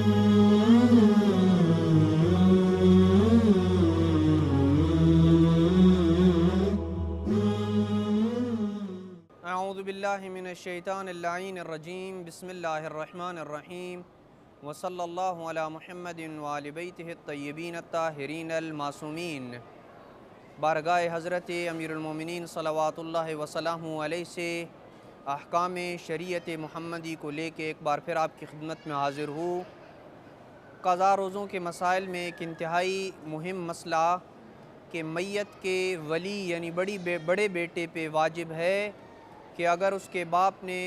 اعوذ باللہ من الشیطان اللعین الرجیم بسم اللہ الرحمن الرحیم وصلی اللہ علی محمد وآل بیتہ الطیبین الطاہرین المعصومین۔ بارگاہ حضرت امیر المومنین صلوات اللہ وسلامہ علیہ سے احکام شریعت محمدی کو لے کے ایک بار پھر آپ کی خدمت میں حاضر ہوں۔ قضا روزوں کے مسائل میں ایک انتہائی مہم مسئلہ کہ میت کے ولی یعنی بڑے بیٹے پہ واجب ہے کہ اگر اس کے باپ نے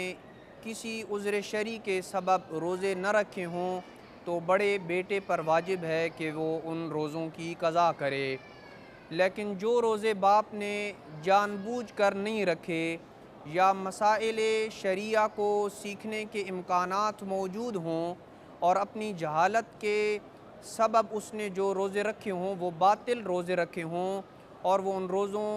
کسی عذر شرعی کے سبب روزے نہ رکھے ہوں تو بڑے بیٹے پر واجب ہے کہ وہ ان روزوں کی قضا کرے، لیکن جو روزے باپ نے جان بوجھ کر نہیں رکھے یا مسائل شریعہ کو سیکھنے کے امکانات موجود ہوں اور اپنی جہالت کے سبب اس نے جو روزے رکھے ہوں وہ باطل روزے رکھے ہوں، اور وہ ان روزوں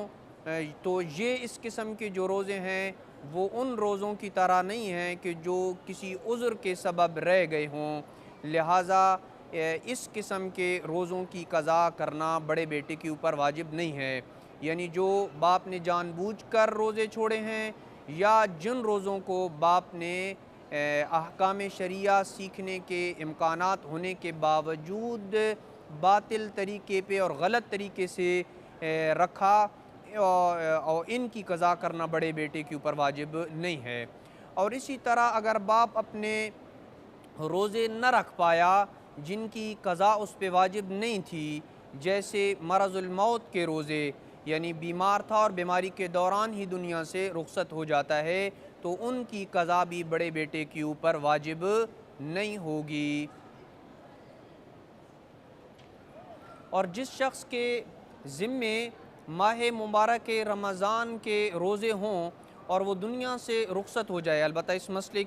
تو یہ اس قسم کے جو روزے ہیں وہ ان روزوں کی طرح نہیں ہیں کہ جو کسی عذر کے سبب رہ گئے ہوں، لہٰذا اس قسم کے روزوں کی قضا کرنا بڑے بیٹے کے اوپر واجب نہیں ہے۔ یعنی جو باپ نے جان بوجھ کر روزے چھوڑے ہیں یا جن روزوں کو باپ نے احکام شریعہ سیکھنے کے امکانات ہونے کے باوجود باطل طریقے پہ اور غلط طریقے سے رکھا، اور ان کی قضا کرنا بڑے بیٹے کے اوپر واجب نہیں ہے۔ اور اسی طرح اگر باپ اپنے روزے نہ رکھ پایا جن کی قضا اس پہ واجب نہیں تھی، جیسے مرض الموت کے روزے، یعنی بیمار تھا اور بیماری کے دوران ہی دنیا سے رخصت ہو جاتا ہے، تو ان کی قضا بھی بڑے بیٹے کے اوپر واجب نہیں ہوگی۔ اور جس شخص کے ذمے ماہ مبارک رمضان کے روزے ہوں اور وہ دنیا سے رخصت ہو جائے، البتہ اس مسئلے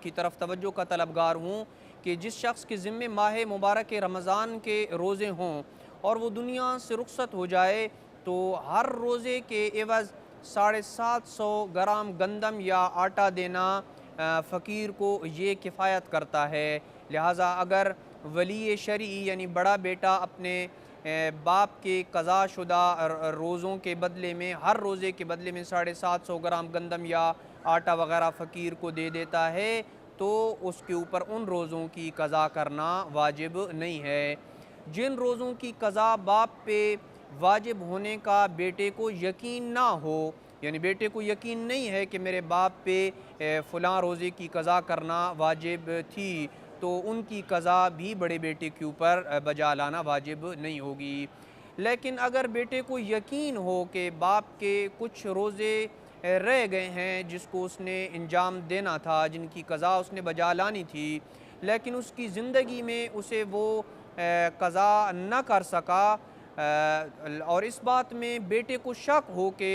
کی طرف توجہ کا طلبگار ہوں کہ جس شخص کے ذمے ماہ مبارک رمضان کے روزے ہوں اور وہ دنیا سے رخصت ہو جائے تو ہر روزے کے عوض 750 گرام گندم یا آٹا دینا فقیر کو یہ کفایت کرتا ہے۔ لہٰذا اگر ولی شرعی یعنی بڑا بیٹا اپنے باپ کے قضا شدہ روزوں کے بدلے میں ہر روزے کے بدلے میں 750 گرام گندم یا آٹا وغیرہ فقیر کو دے دیتا ہے تو اس کے اوپر ان روزوں کی قضا کرنا واجب نہیں ہے۔ جن روزوں کی قضا باپ پہ واجب ہونے کا بیٹے کو یقین نہ ہو، یعنی بیٹے کو یقین نہیں ہے کہ میرے باپ پہ فلاں روزے کی قضا کرنا واجب تھی، تو ان کی قضا بھی بڑے بیٹے کے اوپر بجا لانا واجب نہیں ہوگی۔ لیکن اگر بیٹے کو یقین ہو کہ باپ کے کچھ روزے رہ گئے ہیں جس کو اس نے انجام دینا تھا، جن کی قضا اس نے بجا لانی تھی، لیکن اس کی زندگی میں اسے وہ قضا نہ کر سکا، اور اس بات میں بیٹے کو شک ہو کہ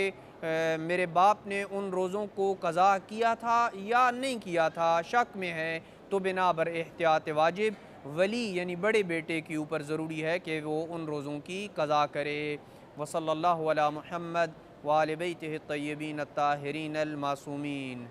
میرے باپ نے ان روزوں کو قضا کیا تھا یا نہیں کیا تھا، شک میں ہے، تو بنا بر احتیاط واجب ولی یعنی بڑے بیٹے کے اوپر ضروری ہے کہ وہ ان روزوں کی قضا کرے۔ وصلی اللہ علی محمد وآل بیتہ الطیبین الطاہرین المعصومین۔